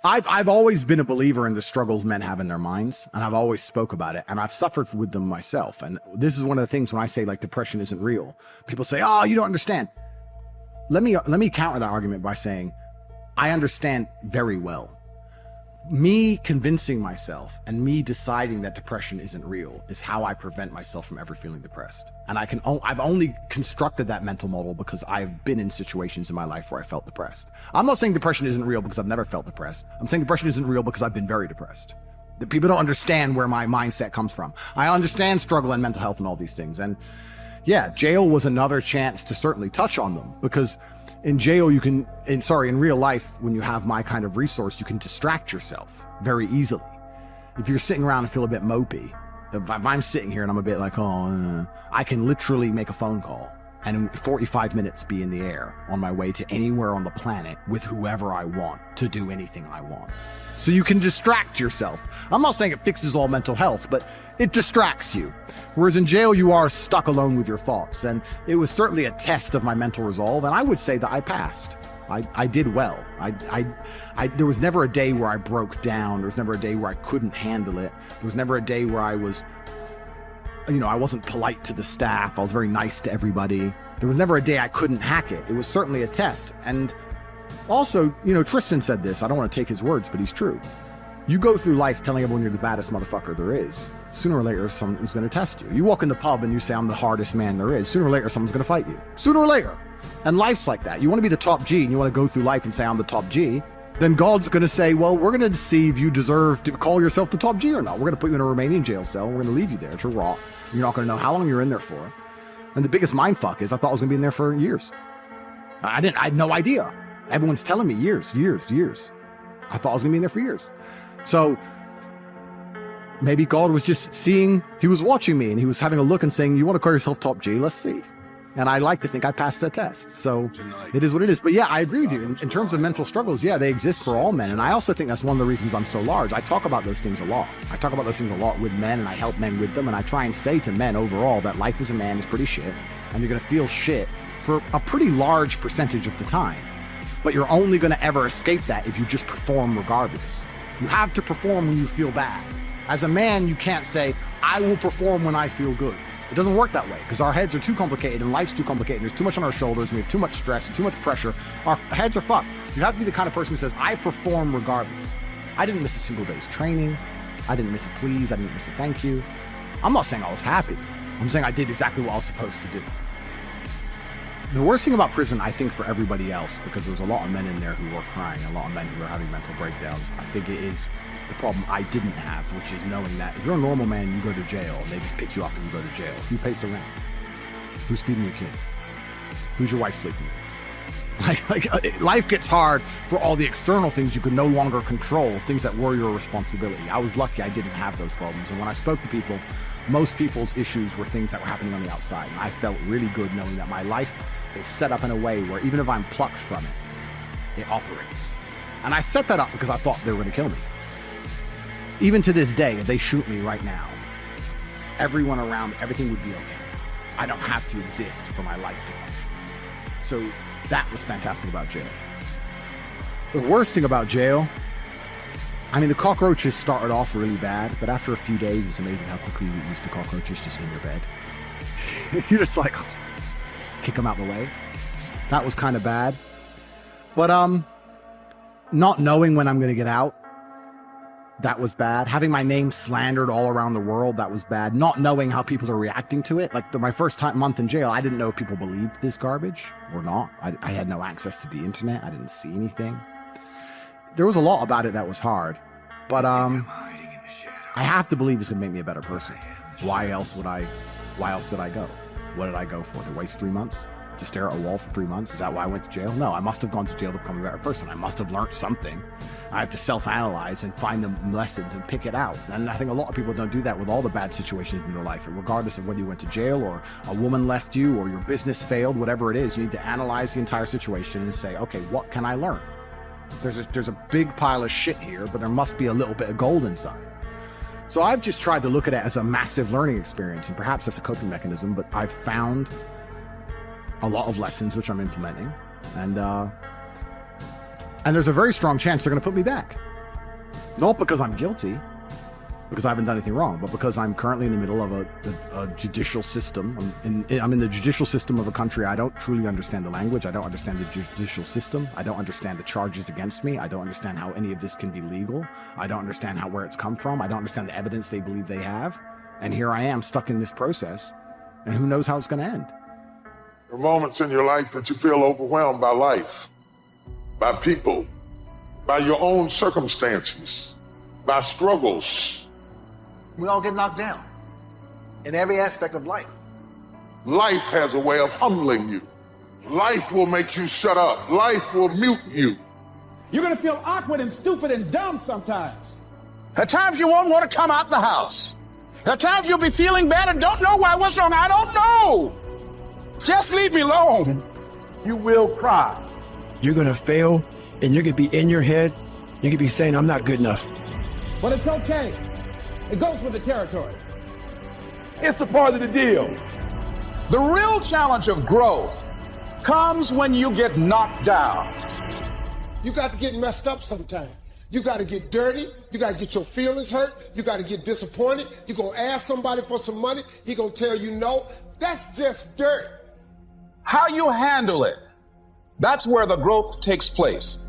I've always been a believer in the struggles men have in their minds, and I've always spoke about it, and I've suffered with them myself. And this is one of the things when I say like depression isn't real, people say, oh, you don't understand. Let me counter that argument by saying I understand very well. Me convincing myself and me deciding that depression isn't real is how I prevent myself from ever feeling depressed. And I've only constructed that mental model because I've been in situations in my life where I felt depressed. I'm not saying depression isn't real because I've never felt depressed. I'm saying depression isn't real because I've been very depressed. The people don't understand where my mindset comes from. I understand struggle and mental health and all these things. And yeah, jail was another chance to certainly touch on them, because in jail, in real life, when you have my kind of resource, you can distract yourself very easily. If you're sitting around and feel a bit mopey, if I'm sitting here and I'm a bit like, I can literally make a phone call and in 45 minutes be in the air on my way to anywhere on the planet with whoever I want to do anything I want. So you can distract yourself. I'm not saying it fixes all mental health, but it distracts you. Whereas in jail, you are stuck alone with your thoughts. And it was certainly a test of my mental resolve. And I would say that I passed. I did well. There was never a day where I broke down. There was never a day where I couldn't handle it. There was never a day where I was, I wasn't polite to the staff. I was very nice to everybody. There was never a day I couldn't hack it. It was certainly a test. And also, Tristan said this. I don't want to take his words, but he's true. You go through life telling everyone you're the baddest motherfucker there is. Sooner or later, someone's going to test you. You walk in the pub and you say, I'm the hardest man there is. Sooner or later, someone's going to fight you. Sooner or later. And life's like that. You want to be the top G and you want to go through life and say, I'm the top G. Then God's going to say, well, we're going to see if you deserve to call yourself the top G or not. We're going to put you in a Romanian jail cell. And we're going to leave you there to rot. You're not going to know how long you're in there for. And the biggest mindfuck is I thought I was going to be in there for years. I had no idea. Everyone's telling me years. I thought I was going to be in there for years. So maybe God was just seeing, he was watching me and he was having a look and saying, you want to call yourself top G? Let's see. And I like to think I passed that test. So it is what it is. But yeah, I agree with you. In terms of mental struggles, yeah, they exist for all men. And I also think that's one of the reasons I'm so large. I talk about those things a lot. I talk about those things a lot with men, and I help men with them. And I try and say to men overall that life as a man is pretty shit. And you're going to feel shit for a pretty large percentage of the time. But you're only going to ever escape that if you just perform regardless. You have to perform when you feel bad. As a man, you can't say, I will perform when I feel good. It doesn't work that way because our heads are too complicated and life's too complicated. There's too much on our shoulders and we have too much stress and too much pressure. Our heads are fucked. You have to be the kind of person who says, I perform regardless. I didn't miss a single day's training. I didn't miss a please. I didn't miss a thank you. I'm not saying I was happy. I'm saying I did exactly what I was supposed to do. The worst thing about prison, I think, for everybody else, because there's a lot of men in there who were crying, a lot of men who were having mental breakdowns, I think it is the problem I didn't have, which is knowing that if you're a normal man, you go to jail, and they just pick you up and you go to jail. Who pays the rent? Who's feeding your kids? Who's your wife sleeping with? Life gets hard for all the external things you could no longer control, things that were your responsibility. I was lucky I didn't have those problems, and when I spoke to people, most people's issues were things that were happening on the outside, and I felt really good knowing that my life is set up in a way where even if I'm plucked from it, it operates. And I set that up because I thought they were going to kill me. Even to this day, if they shoot me right now, everyone around, everything would be okay. I don't have to exist for my life to function. So that was fantastic about jail. The worst thing about jail, I mean, the cockroaches started off really bad, but after a few days, it's amazing how quickly you get used to cockroaches just in your bed. You're just like, just kick them out the way. That was kind of bad. But not knowing when I'm going to get out, that was bad. Having my name slandered all around the world, that was bad. Not knowing how people are reacting to it. Like my first month in jail, I didn't know if people believed this garbage or not. I had no access to the internet. I didn't see anything. There was a lot about it that was hard. But I have to believe it's going to make me a better person. Why else did I go? What did I go for? To waste 3 months? To stare at a wall for 3 months? Is that why I went to jail? No, I must have gone to jail to become a better person. I must have learned something. I have to self-analyze and find the lessons and pick it out. And I think a lot of people don't do that with all the bad situations in their life. Regardless of whether you went to jail or a woman left you or your business failed, whatever it is, you need to analyze the entire situation and say, okay, what can I learn? There's a big pile of shit here, but there must be a little bit of gold inside. So I've just tried to look at it as a massive learning experience, and perhaps that's a coping mechanism, but I've found a lot of lessons which I'm implementing, and there's a very strong chance they're going to put me back. Not because I'm guilty, because I haven't done anything wrong, but because I'm currently in the middle of a judicial system. I'm in the judicial system of a country. I don't truly understand the language. I don't understand the judicial system. I don't understand the charges against me. I don't understand how any of this can be legal. I don't understand where it's come from. I don't understand the evidence they believe they have. And here I am stuck in this process, and who knows how it's going to end. There are moments in your life that you feel overwhelmed by life, by people, by your own circumstances, by struggles. We all get knocked down in every aspect of life. Life has a way of humbling you. Life will make you shut up. Life will mute you. You're gonna feel awkward and stupid and dumb sometimes. At times you won't want to come out the house. At times you'll be feeling bad and don't know why. What's wrong? I don't know. Just leave me alone. You will cry. You're gonna fail, and you're gonna be in your head. You're gonna be saying, I'm not good enough. But it's okay. It goes with the territory. It's a part of the deal. The real challenge of growth comes when you get knocked down. You got to get messed up sometime. You got to get dirty. You got to get your feelings hurt. You got to get disappointed. You're going to ask somebody for some money. He going to tell you no. That's just dirt. How you handle it, that's where the growth takes place.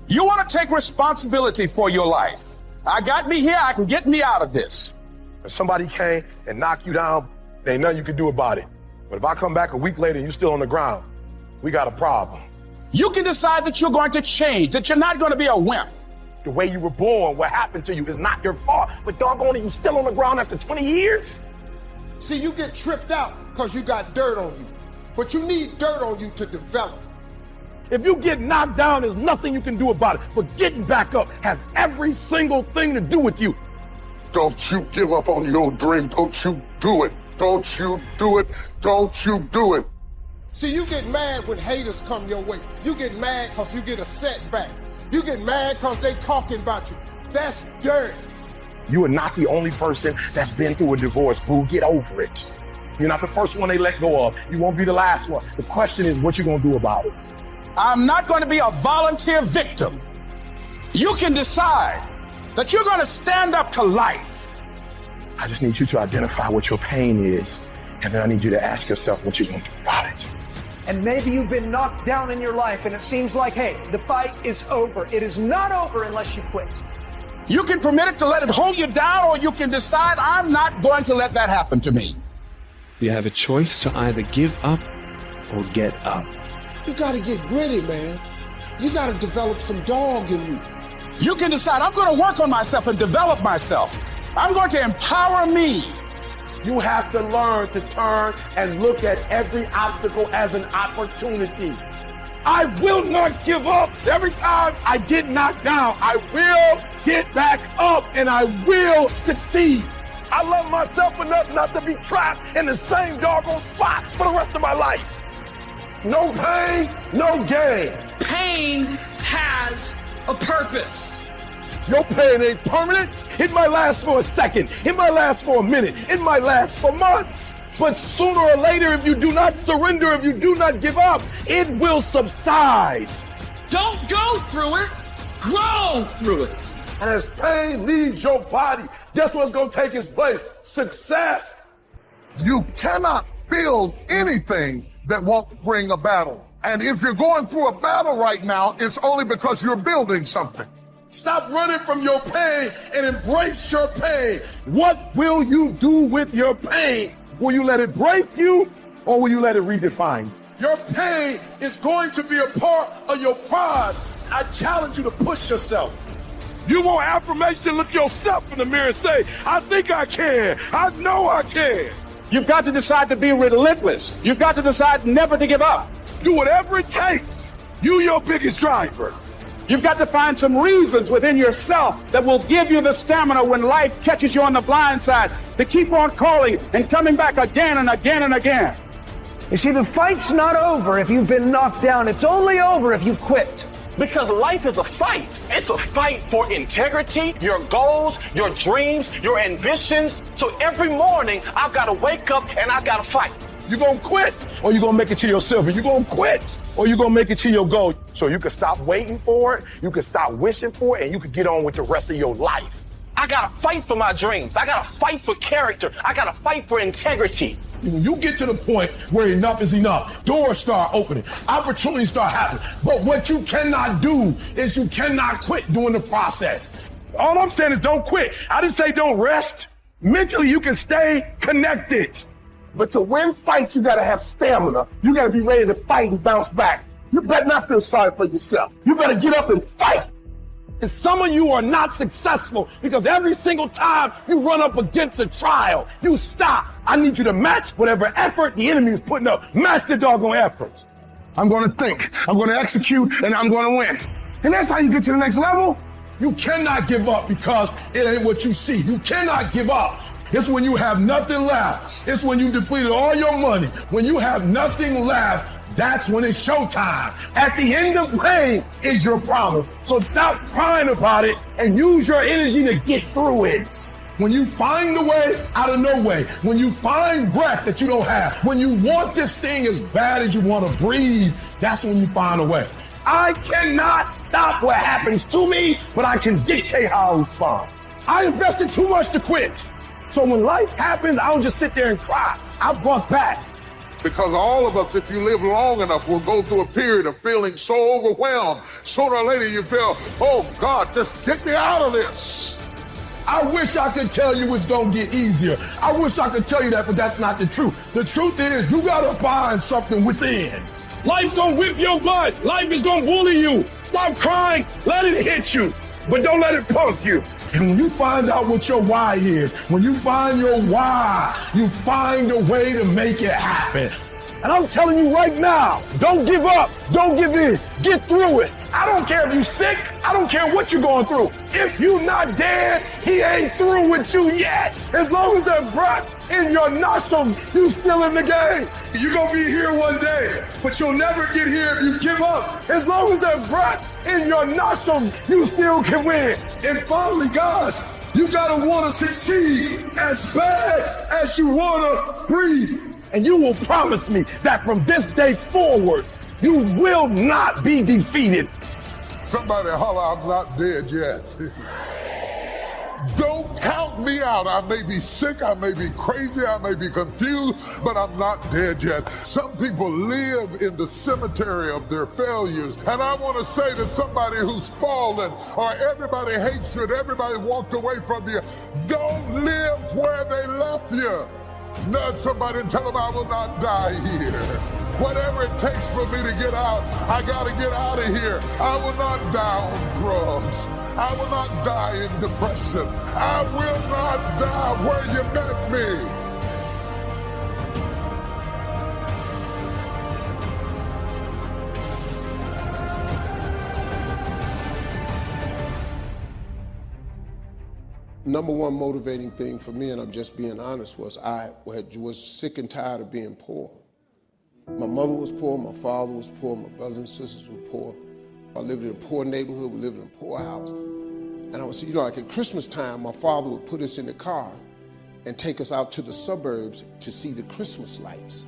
You want to take responsibility for your life. I got me here, I can get me out of this. If somebody came and knocked you down, there ain't nothing you can do about it. But if I come back a week later and you're still on the ground, we got a problem. You can decide that you're going to change, that you're not going to be a wimp. The way you were born, what happened to you is not your fault. But doggone it, you still on the ground after 20 years? See, you get tripped out because you got dirt on you. But you need dirt on you to develop. If you get knocked down, there's nothing you can do about it. But getting back up has every single thing to do with you. Don't you give up on your dream. Don't you do it. Don't you do it. Don't you do it. See, you get mad when haters come your way. You get mad because you get a setback. You get mad because they talking about you. That's dirt. You are not the only person that's been through a divorce, boo. Get over it. You're not the first one they let go of. You won't be the last one. The question is, what you gonna do about it? I'm not going to be a volunteer victim. You can decide that you're going to stand up to life. I just need you to identify what your pain is, and then I need you to ask yourself what you're gonna do about it. And maybe you've been knocked down in your life and it seems like, hey, the fight is over. It is not over unless you quit. You can permit it to let it hold you down, or you can decide, I'm not going to let that happen to me. You have a choice to either give up or get up. You got to get gritty, man. You got to develop some dog in you. You can decide, I'm going to work on myself and develop myself. I'm going to empower me. You have to learn to turn and look at every obstacle as an opportunity. I will not give up. Every time I get knocked down, I will get back up and I will succeed. I love myself enough not to be trapped in the same doggone spot for the rest of my life. No pain, no gain. Pain has a purpose. Your pain ain't permanent. It might last for a second. It might last for a minute. It might last for months. But sooner or later, if you do not surrender, if you do not give up, it will subside. Don't go through it, grow through it. And as pain leaves your body, guess what's going to take its place? Success. You cannot build anything that won't bring a battle. And if you're going through a battle right now, it's only because you're building something. Stop running from your pain and embrace your pain. What will you do with your pain? Will you let it break you, or will you let it redefine you? Your pain is going to be a part of your prize. I challenge you to push yourself. You want affirmation? Look yourself in the mirror and say, I think I can. I know I can. You've got to decide to be relentless. You've got to decide never to give up. Do whatever it takes. You your biggest driver. You've got to find some reasons within yourself that will give you the stamina when life catches you on the blind side to keep on calling and coming back again and again and again. You see, the fight's not over if you've been knocked down. It's only over if you quit. Because life is a fight. It's a fight for integrity, your goals, your dreams, your ambitions. So every morning, I've got to wake up and I've got to fight. You gonna quit or you gonna make it to your silver? You gonna quit or you gonna make it to your gold? So you can stop waiting for it, you can stop wishing for it, and you can get on with the rest of your life. I gotta fight for my dreams. I gotta fight for character. I gotta fight for integrity. When you get to the point where enough is enough, doors start opening, opportunities start happening. But what you cannot do is you cannot quit during the process. All I'm saying is don't quit. I didn't say don't rest. Mentally, you can stay connected. But to win fights, you gotta have stamina. You gotta be ready to fight and bounce back. You better not feel sorry for yourself. You better get up and fight. And some of you are not successful because every single time you run up against a trial, you stop. I need you to match whatever effort the enemy is putting up. Match the doggone efforts. I'm gonna think, I'm gonna execute, and I'm gonna win. And that's how you get to the next level. You cannot give up because it ain't what you see. You cannot give up. It's when you have nothing left. It's when you depleted all your money. When you have nothing left, that's when it's showtime. At the end of pain is your promise. So stop crying about it and use your energy to get through it. When you find a way out of no way, when you find breath that you don't have, when you want this thing as bad as you want to breathe, that's when you find a way. I cannot stop what happens to me, but I can dictate how I respond. I invested too much to quit. So when life happens, I don't just sit there and cry. I buck back. Because all of us, if you live long enough, will go through a period of feeling so overwhelmed. Sooner or later you feel, oh God, just get me out of this. I wish I could tell you it's gonna get easier. I wish I could tell you that, but that's not the truth. The truth is you gotta find something within. Life's gonna whip your butt. Life is gonna bully you. Stop crying, let it hit you, but don't let it punk you. And when you find out what your why is, when you find your why, you find a way to make it happen. And I'm telling you right now, don't give up, don't give in, get through it. I don't care if you're sick, I don't care what you're going through. If you're not dead, he ain't through with you yet. As long as there's breath in your nostrils, you still in the game. You're gonna be here one day, but you'll never get here if you give up. As long as there's breath in your nostrils, you still can win. And finally, guys, you gotta wanna succeed as bad as you wanna breathe. And you will promise me that from this day forward, you will not be defeated. Somebody holler, I'm not dead yet. Don't count me out. I may be sick, I may be crazy, I may be confused, but I'm not dead yet. Some people live in the cemetery of their failures. And I want to say to somebody who's fallen, or everybody hates you, and everybody walked away from you, don't live where they left you. Nudge somebody and tell them I will not die here. Whatever it takes for me to get out, I gotta get out of here. I will not die on drugs. I will not die in depression. I will not die where you met me. Number one motivating thing for me, and I'm just being honest, was I was sick and tired of being poor. My mother was poor, my father was poor, my brothers and sisters were poor. I lived in a poor neighborhood, we lived in a poor house. And I would see, like at Christmas time, my father would put us in the car and take us out to the suburbs to see the Christmas lights.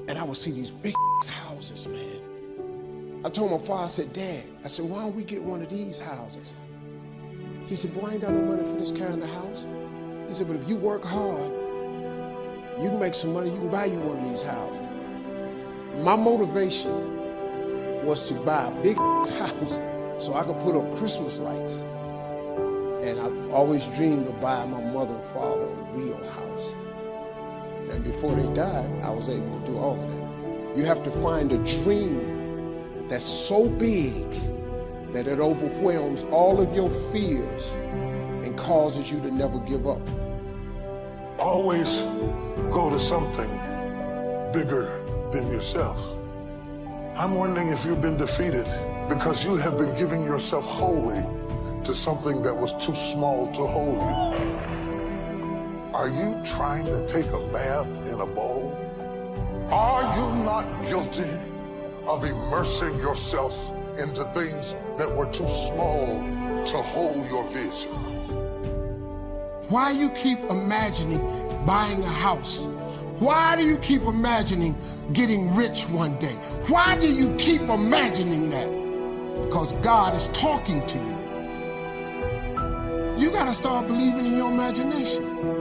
And I would see these big houses, man. I told my father, I said, Dad, I said, why don't we get one of these houses? He said, boy, I ain't got no money for this kind of house. He said, but if you work hard, you can make some money, you can buy you one of these houses. My motivation was to buy a big house so I could put up Christmas lights. And I always dreamed of buying my mother and father a real house. And before they died, I was able to do all of that. You have to find a dream that's so big that it overwhelms all of your fears and causes you to never give up. Always go to something bigger than yourself. I'm wondering if you've been defeated because you have been giving yourself wholly to something that was too small to hold you. Are you trying to take a bath in a bowl? Are you not guilty of immersing yourself into things that were too small to hold your vision? Why you keep imagining buying a house Why do you keep imagining getting rich one day? Why do you keep imagining that? Because God is talking to you. You got to start believing in your imagination.